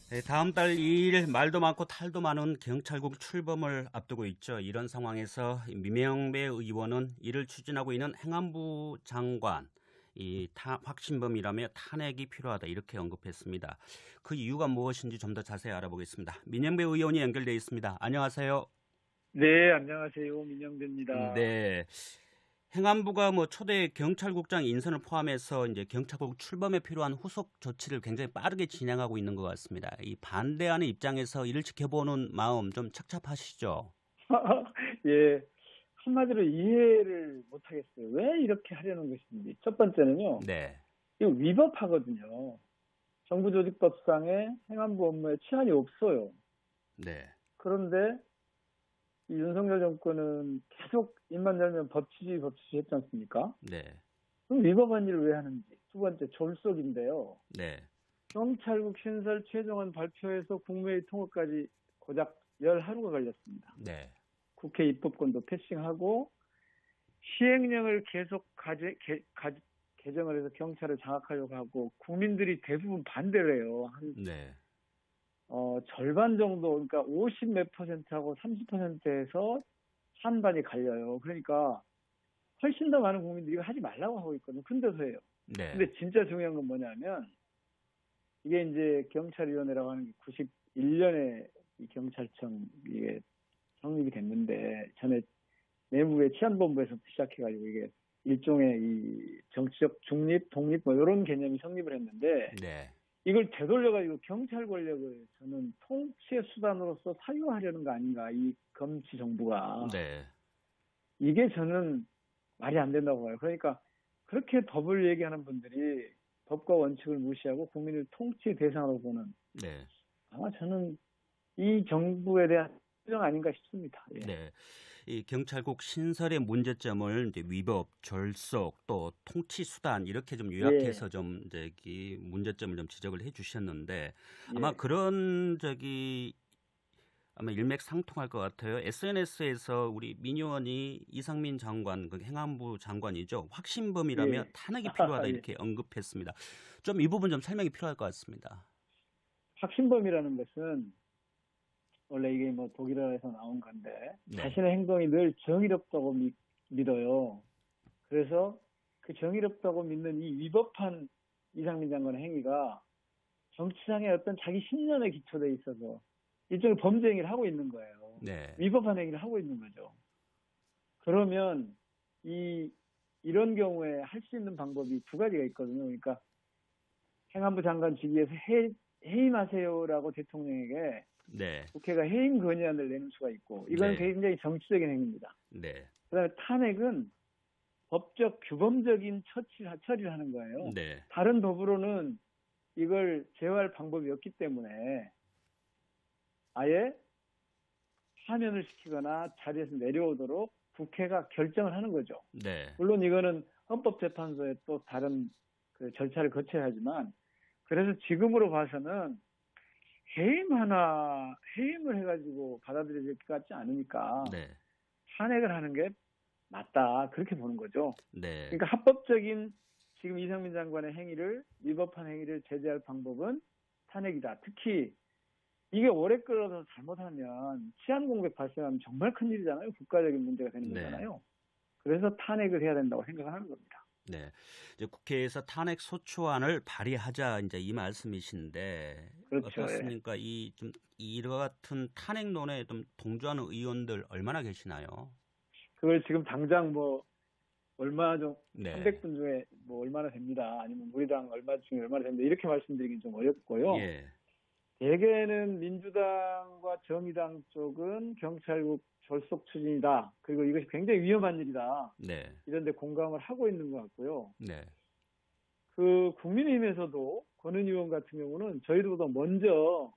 네, 다음 달 2일 말도 많고 탈도 많은 경찰국 출범을 앞두고 있죠. 이런 상황에서 민명배 의원은 이를 추진하고 있는 행안부 장관 확신범이라며 탄핵이 필요하다 이렇게 언급했습니다. 그 이유가 무엇인지 좀 더 자세히 알아보겠습니다. 민명배 의원이 연결돼 있습니다. 안녕하세요. 네, 안녕하세요. 민영배입니다. 네. 행안부가 뭐 초대 경찰국장 인선을 포함해서 이제 경찰국 출범에 필요한 후속 조치를 굉장히 빠르게 진행하고 있는 것 같습니다. 이 반대하는 입장에서 이를 지켜보는 마음 좀 착잡하시죠? 예, 한마디로 이해를 못하겠어요. 왜 이렇게 하려는 것인지. 첫 번째는요, 네, 이거 위법하거든요. 정부조직법상의 행안부 업무에 치안이 없어요. 네, 그런데 이 윤석열 정권은 계속 입만 열면 법치주의 했지 않습니까? 네, 그럼 위법한 일을 왜 하는지. 두 번째, 졸속인데요. 네, 경찰국 신설 최종안 발표에서 국무회의 통과까지 고작 10하루가 걸렸습니다. 네, 국회 입법권도 패싱하고 시행령을 계속 개정을 해서 경찰을 장악하려고 하고 국민들이 대부분 반대를 해요. 네, 절반 정도, 그러니까 50 몇 퍼센트하고 30%에서 찬반이 갈려요. 그러니까 훨씬 더 많은 국민들이 이거 하지 말라고 하고 있거든요. 근데도 해요. 네, 근데 진짜 중요한 건 뭐냐면 이게 이제 경찰위원회라고 하는 게 91년에 이 경찰청 이게 성립이 됐는데 전에 내부의 치안본부에서부터 시작해가지고 이게 일종의 이 정치적 중립, 독립 뭐 이런 개념이 성립을 했는데 네, 이걸 되돌려가지고 경찰 권력을 저는 통치의 수단으로서 사용하려는 거 아닌가 이 검치 정부가 네, 이게 저는 말이 안 된다고 봐요. 그러니까 그렇게 법을 얘기하는 분들이 법과 원칙을 무시하고 국민을 통치 대상으로 보는 네. 아마 저는 이 정부에 대한 표정 아닌가 싶습니다. 예. 네. 이 경찰국 신설의 문제점을 이제 위법, 졸속, 또 통치 수단 이렇게 좀 예. 요약해서 좀 이제 이 문제점을 좀 지적을 해 주셨는데 아마 예. 그런 아마 일맥상통할 것 같아요. SNS에서 우리 민 의원이 이상민 장관, 그 행안부 장관이죠. 확신범이라며 예. 탄핵이 필요하다 예. 이렇게 언급했습니다. 좀 이 부분 좀 설명이 필요할 것 같습니다. 확신범이라는 것은 원래 이게 뭐 독일어에서 나온 건데 네. 자신의 행동이 늘 정의롭다고 믿어요. 그래서 그 정의롭다고 믿는 이 위법한 이상민 장관의 행위가 정치상의 어떤 자기 신념에 기초돼 있어서 일종의 범죄 행위를 하고 있는 거예요. 네. 위법한 행위를 하고 있는 거죠. 그러면 이런 경우에 할 수 있는 방법이 두 가지가 있거든요. 그러니까 행안부 장관 직위에서 해임하세요라고 대통령에게 네. 국회가 해임 건의안을 내는 수가 있고 이건 네. 굉장히 정치적인 행위입니다. 네. 그다음에 탄핵은 법적 규범적인 처리를 하는 거예요. 네. 다른 법으로는 이걸 제어할 방법이 없기 때문에 아예 파면을 시키거나 자리에서 내려오도록 국회가 결정을 하는 거죠. 네. 물론 이거는 헌법재판소에 또 다른 그 절차를 거쳐야 하지만 그래서 지금으로 봐서는 해임을 해가지고 받아들여질 것 같지 않으니까 네. 탄핵을 하는 게 맞다. 그렇게 보는 거죠. 네. 그러니까 합법적인 지금 이상민 장관의 행위를, 위법한 행위를 제재할 방법은 탄핵이다. 특히 이게 오래 끌어서 잘못하면 치안 공백 발생하면 정말 큰일이잖아요. 국가적인 문제가 되는 네. 거잖아요. 그래서 탄핵을 해야 된다고 생각하는 겁니다. 네. 이제 국회에서 탄핵 소추안을 발의하자 이제 이 말씀이신데 그렇죠. 예. 어떻습니까? 이 좀 이와 같은 탄핵론에 좀 동조하는 의원들 얼마나 계시나요? 그걸 지금 당장 뭐 얼마 좀 네. 300분 중에 뭐 얼마나 됩니다. 아니면 우리당 얼마 중에 얼마나 됩니다. 이렇게 말씀드리긴 좀 어렵고요. 예. 대개는 민주당과 정의당 쪽은 경찰국 졸속 추진이다. 그리고 이것이 굉장히 위험한 일이다. 네. 이런 데 공감을 하고 있는 것 같고요. 네. 그 국민의힘에서도 권은희 의원 같은 경우는 저희들보다 먼저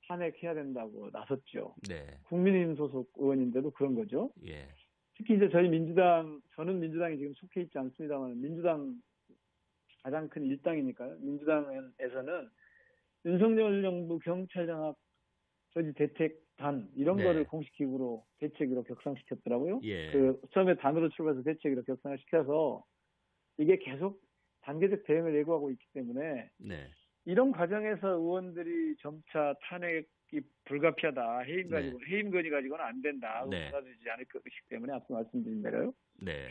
탄핵해야 된다고 나섰죠. 네. 국민의힘 소속 의원인데도 그런 거죠. 예. 특히 이제 저는 민주당에 지금 속해 있지 않습니다만 민주당 가장 큰 일당이니까요. 민주당에서는 윤석열 정부 경찰 장악 저지 대책단 이런 거를 네. 공식 기구로 대책으로 격상시켰더라고요. 예. 그 처음에 단으로 출발해서 대책으로 격상을 시켜서 이게 계속 단계적 대응을 예고하고 있기 때문에 네. 이런 과정에서 의원들이 점차 탄핵이 불가피하다, 네. 해임 건의 가지고는 안 된다, 그럼 네. 받아들이지 않을 것이기 때문에 앞서 말씀드린 대로 네.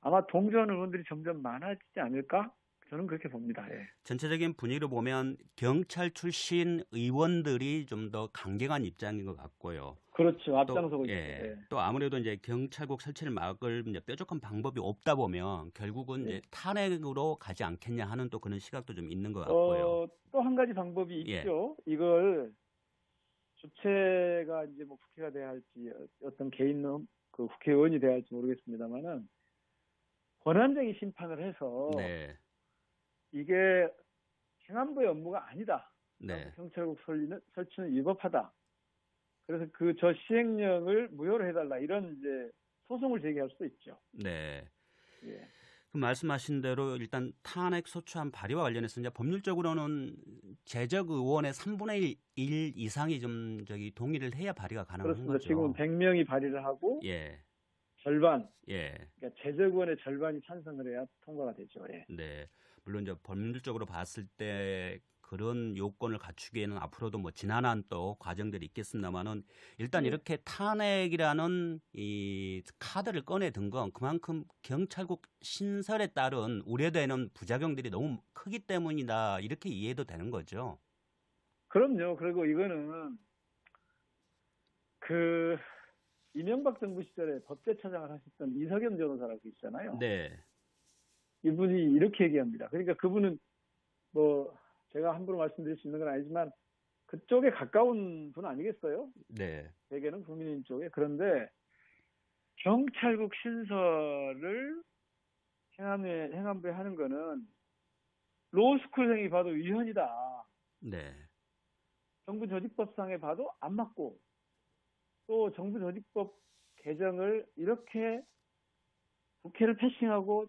아마 동조하는 의원들이 점점 많아지지 않을까? 저는 그렇게 봅니다. 예. 전체적인 분위기로 보면 경찰 출신 의원들이 좀 더 강경한 입장인 것 같고요. 그렇죠. 또, 앞장서고 있죠. 예, 예. 또 아무래도 이제 경찰국 설치를 막을 이제 뾰족한 방법이 없다 보면 결국은 예. 이제 탄핵으로 가지 않겠냐 하는 또 그런 시각도 좀 있는 것 같고요. 또 한 가지 방법이 예, 있죠. 이걸 주체가 이제 뭐 국회가 돼야 할지 어떤 개인 그 국회의원이 돼야 할지 모르겠습니다만은 권한쟁의 심판을 해서 네, 이게 행안부의 업무가 아니다. 네, 경찰국 설치는 위법하다. 그래서 저 시행령을 무효로 해달라 이런 이제 소송을 제기할 수도 있죠. 네. 예. 그 말씀하신 대로 일단 탄핵 소추안 발의와 관련해서 이제 법률적으로는 재적 의원의 3분의 1 이상이 좀 동의를 해야 발의가 가능한 그렇습니다. 거죠. 지금은 100명이 발의를 하고 예, 절반, 예. 그러니까 재적 의원의 절반이 찬성을 해야 통과가 되죠. 예. 네. 물론 이제 법률적으로 봤을 때 그런 요건을 갖추기에는 앞으로도 뭐 지난한 또 과정들이 있겠습니다만은 일단 예. 이렇게 탄핵이라는 이 카드를 꺼내 든 건 그만큼 경찰국 신설에 따른 우려되는 부작용들이 너무 크기 때문이다. 이렇게 이해도 되는 거죠. 그럼요. 그리고 이거는 그 이명박 정부 시절에 법제처장을 하셨던 이석영 변호사라고 있잖아요. 네. 이분이 이렇게 얘기합니다. 그러니까 그분은 뭐 제가 함부로 말씀드릴 수 있는 건 아니지만 그쪽에 가까운 분 아니겠어요? 네. 대개는 국민의힘 쪽에. 그런데 경찰국 신설을 행안부에 하는 거는 로스쿨생이 봐도 위헌이다. 네. 정부 조직법상에 봐도 안 맞고 또 정부 조직법 개정을 이렇게 국회를 패싱하고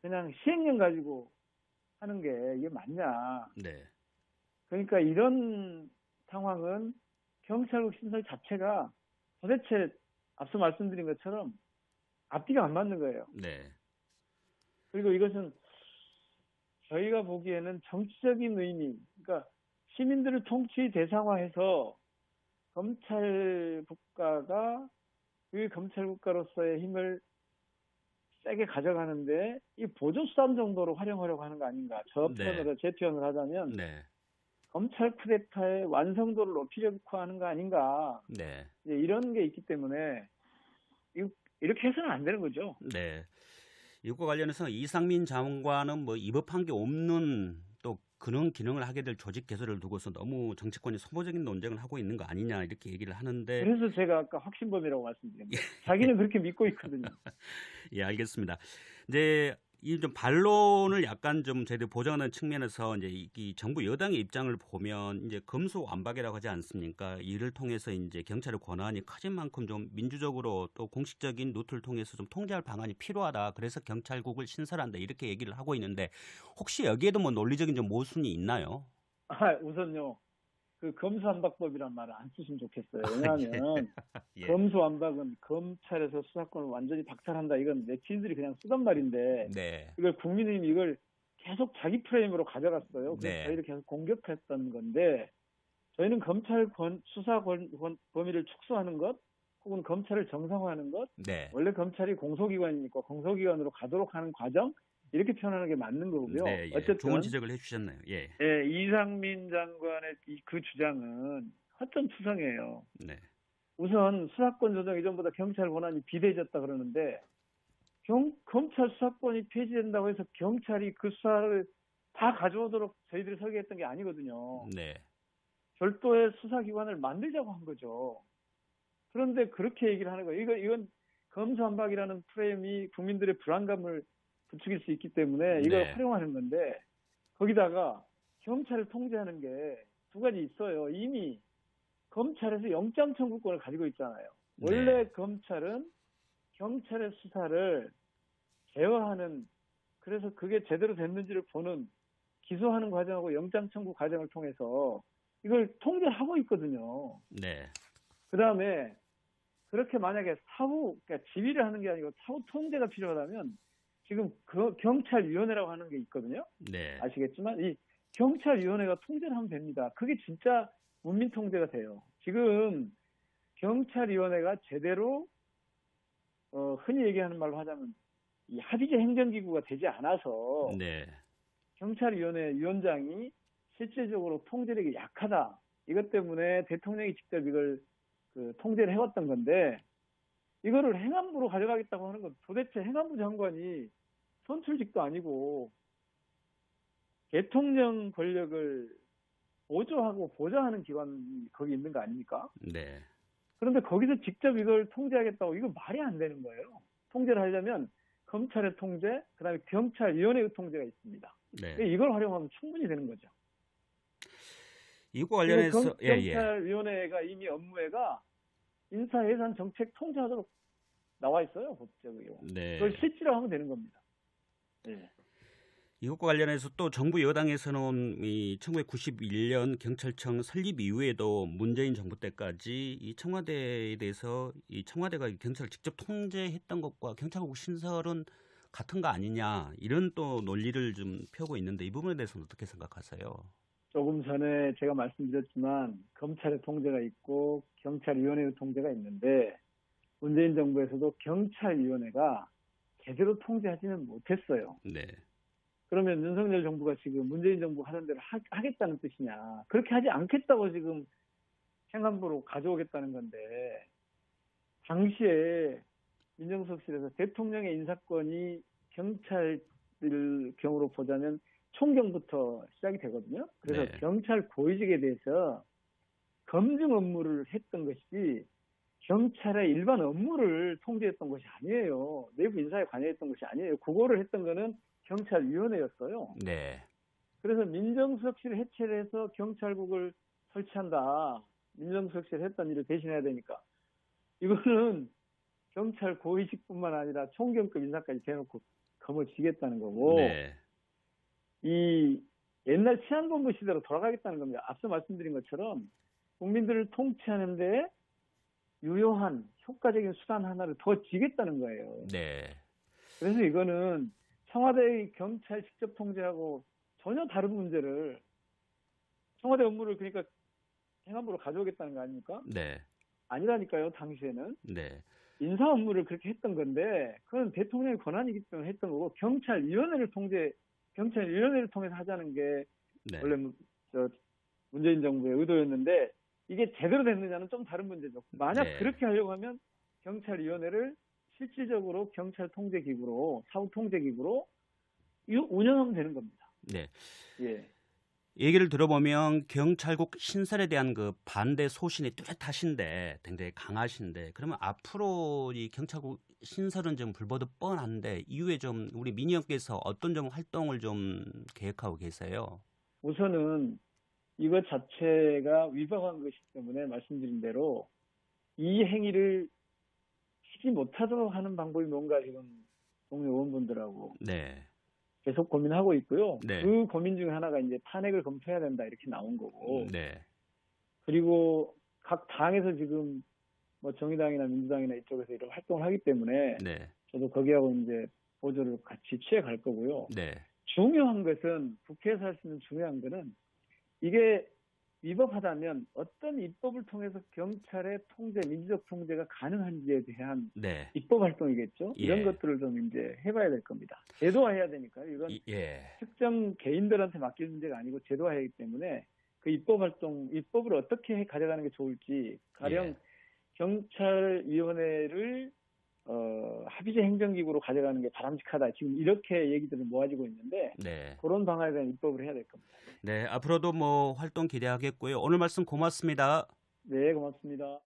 그냥 시행령 가지고 하는 게 이게 맞냐. 네. 그러니까 이런 상황은 경찰국 신설 자체가 도대체 앞서 말씀드린 것처럼 앞뒤가 안 맞는 거예요. 네. 그리고 이것은 저희가 보기에는 정치적인 의미, 그러니까 시민들을 통치 대상화해서 검찰 국가가 그 검찰 국가로서의 힘을 세게 가져가는데 이 보조수단 정도로 활용하려고 하는 거 아닌가. 제 표현을 하자면 네. 검찰 쿠데타의 완성도를 높이려고 하는 거 아닌가. 네. 이런 게 있기 때문에 이렇게 해서는 안 되는 거죠. 네. 이것과 관련해서 이상민 장관은 뭐 위법한 게 없는 또 그런 기능을 하게 될 조직 개설을 두고서 너무 정치권이 소모적인 논쟁을 하고 있는 거 아니냐 이렇게 얘기를 하는데 그래서 제가 아까 확신범이라고 말씀드린 거예요. 자기는 그렇게 믿고 있거든요. 예, 알겠습니다. 이제 이 좀 반론을 약간 좀 저희들 보장하는 측면에서 이제 이 정부 여당의 입장을 보면 이제 검수완박이라고 하지 않습니까? 이를 통해서 이제 경찰의 권한이 커진 만큼 좀 민주적으로 또 공식적인 루트를 통해서 좀 통제할 방안이 필요하다. 그래서 경찰국을 신설한다. 이렇게 얘기를 하고 있는데 혹시 여기에도 뭐 논리적인 좀 모순이 있나요? 우선요. 그 검수완박법이란 말을 안 쓰시면 좋겠어요. 아, 왜냐하면 예. 검수완박은 검찰에서 수사권을 완전히 박탈한다. 이건 네티즌들이 그냥 쓰던 말인데 네. 이걸 국민의힘이 이걸 계속 자기 프레임으로 가져갔어요. 그래서 네. 저희를 계속 공격했던 건데 저희는 검찰 수사 범위를 축소하는 것 혹은 검찰을 정상화하는 것 네. 원래 검찰이 공소기관이니까 공소기관으로 가도록 하는 과정 이렇게 표현하는 게 맞는 거고요. 네, 예. 어쨌든 좋은 지적을 해주셨네요. 예. 예, 이상민 장관의 그 주장은 허점투성이에요. 네. 우선 수사권 조정 이전보다 경찰 권한이 비대해졌다 그러는데 검찰 수사권이 폐지된다고 해서 경찰이 그 수사를 다 가져오도록 저희들이 설계했던 게 아니거든요. 네. 별도의 수사기관을 만들자고 한 거죠. 그런데 그렇게 얘기를 하는 거예요. 이건 검수완박이라는 프레임이 국민들의 불안감을 부추길 수 있기 때문에 이걸 네. 활용하는 건데 거기다가 경찰을 통제하는 게 두 가지 있어요. 이미 검찰에서 영장 청구권을 가지고 있잖아요. 원래 네. 검찰은 경찰의 수사를 제어하는 그래서 그게 제대로 됐는지를 보는 기소하는 과정하고 영장 청구 과정을 통해서 이걸 통제하고 있거든요. 네. 그다음에 그렇게 만약에 그러니까 지휘를 하는 게 아니고 사후 통제가 필요하다면 지금 그 경찰위원회라고 하는 게 있거든요. 네. 아시겠지만 이 경찰위원회가 통제를 하면 됩니다. 그게 진짜 문민 통제가 돼요. 지금 경찰위원회가 제대로 흔히 얘기하는 말로 하자면 이 합의제 행정기구가 되지 않아서 네. 경찰위원회 위원장이 실질적으로 통제력이 약하다. 이것 때문에 대통령이 직접 이걸 통제를 해왔던 건데 이거를 행안부로 가져가겠다고 하는 건 도대체 행안부 장관이 선출직도 아니고 대통령 권력을 보조하고 보좌하는 기관이 거기 있는 거 아닙니까? 네. 그런데 거기서 직접 이걸 통제하겠다고 이거 말이 안 되는 거예요. 통제를 하려면 검찰의 통제, 그다음에 경찰위원회의 통제가 있습니다. 네. 이걸 활용하면 충분히 되는 거죠. 이거 그리고 관련해서 예. 경찰위원회가 이미 업무회가 인사 예산 정책 통제하도록 나와 있어요, 법적으로. 네. 그걸 실질화 하면 되는 겁니다. 네. 이것과 관련해서 또 정부 여당에서는 이 1991년 경찰청 설립 이후에도 문재인 정부 때까지 이 청와대에 대해서 이 청와대가 경찰을 직접 통제했던 것과 경찰국 신설은 같은 거 아니냐 이런 또 논리를 좀 펴고 있는데 이 부분에 대해서는 어떻게 생각하세요? 조금 전에 제가 말씀드렸지만 검찰의 통제가 있고 경찰위원회의 통제가 있는데 문재인 정부에서도 경찰위원회가 제대로 통제하지는 못했어요. 네. 그러면 윤석열 정부가 지금 문재인 정부 하는 대로 하겠다는 뜻이냐. 그렇게 하지 않겠다고 지금 행안부로 가져오겠다는 건데 당시에 민정수석실에서 대통령의 인사권이 경찰 경우로 보자면 총경부터 시작이 되거든요. 그래서 네. 경찰 고위직에 대해서 검증 업무를 했던 것이 경찰의 일반 업무를 통제했던 것이 아니에요. 내부 인사에 관여했던 것이 아니에요. 그거를 했던 거는 경찰위원회였어요. 네. 그래서 민정수석실을 해체를 해서 경찰국을 설치한다. 민정수석실 했던 일을 대신해야 되니까. 이거는 경찰 고위직뿐만 아니라 총경급 인사까지 대놓고 검을 쥐겠다는 거고 네. 이 옛날 치안본부 시대로 돌아가겠다는 겁니다. 앞서 말씀드린 것처럼 국민들을 통치하는 데 유효한 효과적인 수단 하나를 더 쥐겠다는 거예요. 네. 그래서 이거는 청와대의 경찰 직접 통제하고 전혀 다른 문제를 청와대 업무를 그러니까 행안부로 가져오겠다는 거 아닙니까? 네. 아니라니까요. 당시에는. 네. 인사 업무를 그렇게 했던 건데 그건 대통령의 권한이기 때문에 했던 거고 경찰위원회를 통해서 하자는 게 네. 원래 문재인 정부의 의도였는데 이게 제대로 됐느냐는 좀 다른 문제죠. 만약 네. 그렇게 하려고 하면 경찰위원회를 실질적으로 경찰 통제기구로 사후 통제기구로 운영하면 되는 겁니다. 네. 예. 얘기를 들어보면 경찰국 신설에 대한 그 반대 소신이 뚜렷하신데 굉장히 강하신데 그러면 앞으로 이 경찰국 신설은 좀 불보듯 뻔한데 이후에 좀 우리 민의원께서 어떤 좀 활동을 좀 계획하고 계세요? 우선은 이것 자체가 위반한 것이기 때문에 말씀드린 대로 이 행위를 하지 못하도록 하는 방법이 뭔가 지금 동료 의원분들하고 네. 계속 고민하고 있고요. 네. 그 고민 중에 하나가 이제 탄핵을 검토해야 된다 이렇게 나온 거고. 네. 그리고 각 당에서 지금 뭐 정의당이나 민주당이나 이쪽에서 이런 활동을 하기 때문에 네. 저도 거기하고 이제 보조를 같이 취해 갈 거고요. 네. 중요한 것은 국회에서 할 수 있는 중요한 거는 이게 위법하다면 어떤 입법을 통해서 경찰의 통제, 민주적 통제가 가능한지에 대한 네. 입법 활동이겠죠. 예. 이런 것들을 좀 이제 해봐야 될 겁니다. 제도화해야 되니까요. 이건 예. 특정 개인들한테 맡길 문제가 아니고 제도화하기 때문에 그 입법 활동, 입법을 어떻게 가져가는 게 좋을지 가령 예. 경찰위원회를 합의제 행정기구로 가져가는 게 바람직하다. 지금 이렇게 얘기들이 모아지고 있는데 네. 그런 방안에 대한 입법을 해야 될 겁니다. 네. 앞으로도 뭐 활동 기대하겠고요. 오늘 말씀 고맙습니다. 네, 고맙습니다.